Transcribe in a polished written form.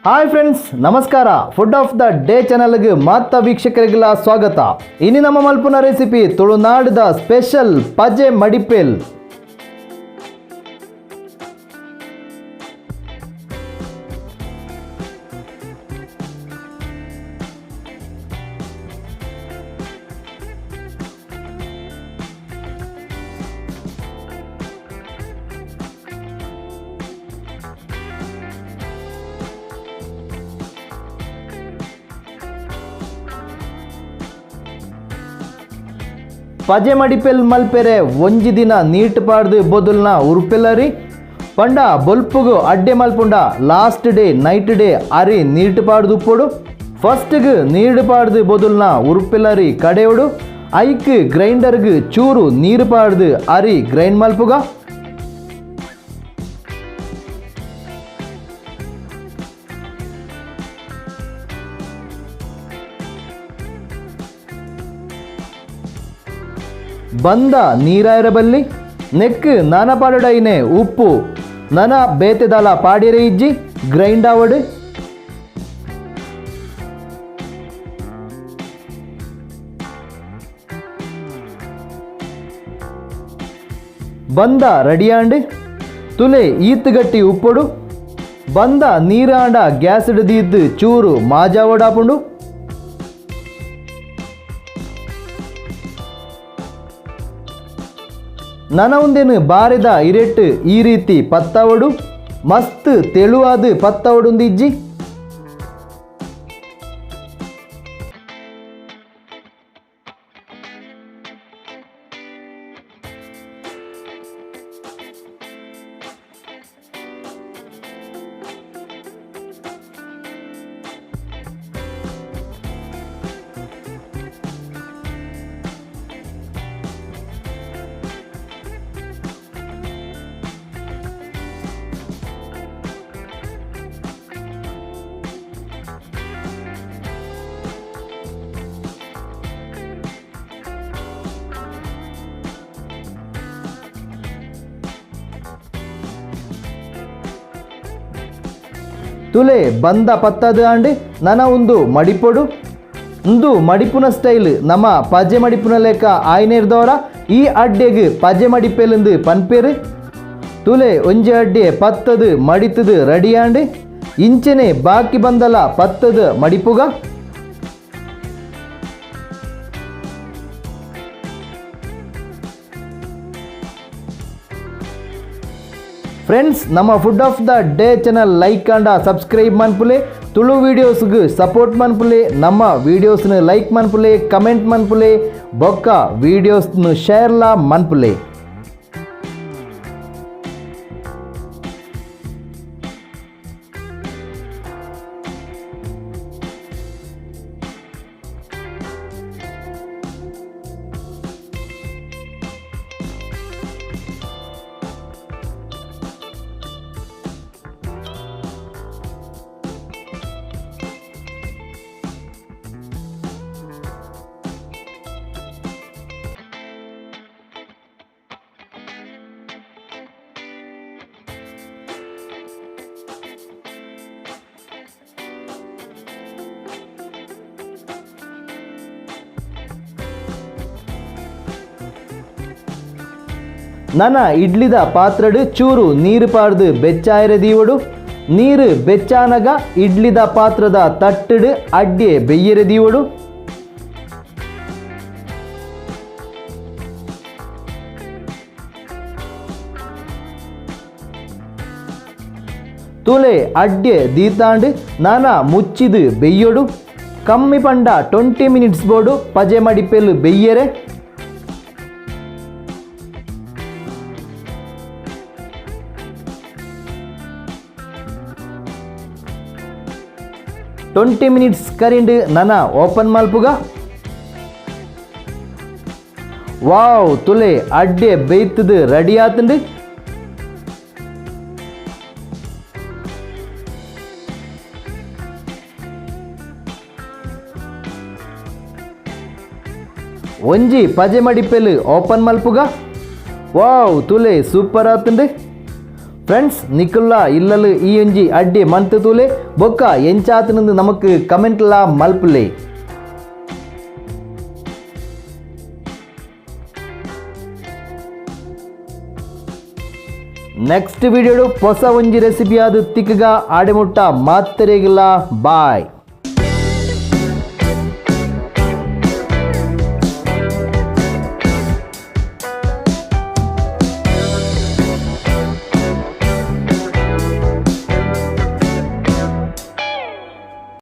Hi friends, ನಮಸ್ಕಾರ. Food of the day ಚಾನಲ್ಗೆ ಮಾತ್ರ ವೀಕ್ಷಕರಿಗೆಲ್ಲ ಸ್ವಾಗತ. ಇನ್ನು ನಮ್ಮ ಮಲ್ಪುನ ರೆಸಿಪಿ ತುಳುನಾಡದ ಸ್ಪೆಷಲ್ ಪಜೆ ಮಡಿಪೇಲ್. ಪಜೆ ಮಡಿಪೆಲ್ ಮಲ್ಪೆರೆ ಒಂಜಿ ದಿನ ನೀಟ್ ಪಾಡ್ದು ಬೊದುಲ್ನ ಉರುಪೆಲ್ಲರಿ ಪಂಡ ಬೊಲ್ಪುಗು ಅಡ್ಡೆ ಮಲ್ಪುಂಡ ಲಾಸ್ಟ್ ಡೇ ನೈಟ್ ಡೇ ಅರಿ ನೀಟ್ ಪಾಡ್ದು ಉಪ್ಪುಡು. ಫಸ್ಟ್ಗೆ ನೀರು ಪಾಡ್ದು ಬೊದುಲ್ನ ಉರುಪೆಲ್ಲರಿ ಕಡೆಯುಡು ಐಕ್ ಗ್ರೈಂಡರ್ಗೆ ಚೂರು ನೀರು ಪಾಡ್ದು ಅರಿ ಗ್ರೈಂಡ್ ಮಲ್ಪುಗ. ಬಂದ ನೀರಾಯರಬಲ್ಲಿ ನೆಕ್ ನಾನ ಪಾಡಡೈನೆ ಉಪ್ಪು ನನ ಬೇತೆದಾಲ ಪಾಡಿರೆ ಇಜ್ಜಿ ಗ್ರೈಂಡ್ ಆವಡು. ಬಂದ ರೆಡಿಯಾಂಡ್ ತುಲೆ ಈತ್ಗಟ್ಟಿ ಉಪ್ಪೊಡು. ಬಂದ ನೀರಾಂಡ ಗ್ಯಾಸ್ ಹಿಡಿದಿದ್ದು ಚೂರು ಮಾಜಾ ಓಡಾಪುಂಡು. ನನ ಒಂದೇನು ಬಾರಿದ ಇರೆಟ್ ಈ ರೀತಿ ಪತ್ತವಡು ಮಸ್ತ್ ತೆಳುವಾದ ಪತ್ತವಡುಂದಿಜ್ಜಿ. ತುಲೆ ಬಂದ ಪತ್ತದ ಅಂಡ್ ನನ ಒಂದು ಮಡಿಪೊಡು ಒಂದು ಮಡಿಪುನ ಸ್ಟೈಲ್ ನಮ್ಮ ಪಜೆ ಮಡಿಪುನ ಲೆಕ್ಕ ಆಯ್ನೇರ್ದವರ ಈ ಅಡ್ಡೆಗೆ ಪಜೆ ಮಡಿಪೇಲೆಂದು ಪನ್ಪೇರು. ತುಲೆ ಒಂಜಿ ಅಡ್ಡೆ ಪತ್ತದು ಮಡಿತದು ರೆಡಿ ಆಂಡ್ ಇಂಚನೆ ಬಾಕಿ ಬಂದಲ ಪತ್ತದ ಮಡಿಪುಗ. ಫ್ರೆಂಡ್ಸ್, ನಮ್ಮ food of the day channel like ಅಂಡ ಸಬ್ಸ್ಕ್ರೈಬ್ ಮನ್ಪುಲೆ, ತುಳು ವೀಡಿಯೋಸ್ಗೆ ಸಪೋರ್ಟ್ ಮನ್ಪುಲೆ, ನಮ್ಮ ವೀಡಿಯೋಸ್ನ ಲೈಕ್ ಮನ್ಪುಲೆ, ಕಮೆಂಟ್ ಮನ್ಪುಲೆ, ಬೊಕ್ಕ ವೀಡಿಯೋಸ್ನ ಶೇರ್ಲ ಮನ್ಪುಲೆ. ನನ ಇಡ್ಲಿದ ಪಾತ್ರಡು ಚೂರು ನೀರು ಪಾಡ್ದು ಬೆಚ್ಚಾಯಿರೆ ದೀವಡು. ನೀರು ಬೆಚ್ಚಾನಗ ಇಡ್ಲಿದ ಪಾತ್ರದ ತಟ್ಟಡು ಅಡ್ಡೆ ಬೆಯ್ಯರೆ ದೀವಡು. ತುಲೆ ಅಡ್ಡೆ ದೀತಾಂಡು ನಾನ ಮುಚ್ಚಿದು ಬೆಯ್ಯೊಡು. ಕಮ್ಮಿ ಪಂಡ 20 ಮಿನಿಟ್ಸ್ ಬೋಡು ಪಜೆ ಮಡಿಪೇಲು ಬೆಯ್ಯರೆ. ಟ್ವೆಂಟಿ ಮಿನಿಟ್ಸ್ ಕರಿಂಡು ನನ ಓಪನ್ ಮಲ್ಪುಗ. ವಾವ್, ತುಲೆ ಅಡ್ಡೆ ಬೇಯ್ತದು ರೆಡಿ ಆತಂಡು. ಒಂಜಿ ಪಜೆ ಮಡಿಪೇಲು ಓಪನ್ ಮಲ್ಪುಗ. ವಾವ್, ತುಲೆ ಸೂಪರ್ ಆತಂಡು. ಫ್ರೆಂಡ್ಸ್ ನಿಕುಲ್ಲ ಇಲ್ಲಲು ಈ ಒಂಜಿ ಅಡ್ಡೆ ಮಂತ್ ತೂಲೆ ಬೊಕ್ಕ ಎಂಚಾತನಂದು ನಮಕ್ ಕಮೆಂಟ್ಲ ಮಲ್ಪುಲೆ. ನೆಕ್ಸ್ಟ್ ವಿಡಿಯೋಡು ಹೊಸ ಒಂಜಿ ರೆಸಿಪಿ ಆದ್ ತಿಕ್ಕಗ ಆಡೆಮುಟ್ಟ ಮಾತ್ರೆಗಿಲ್ಲ ಬಾಯ್.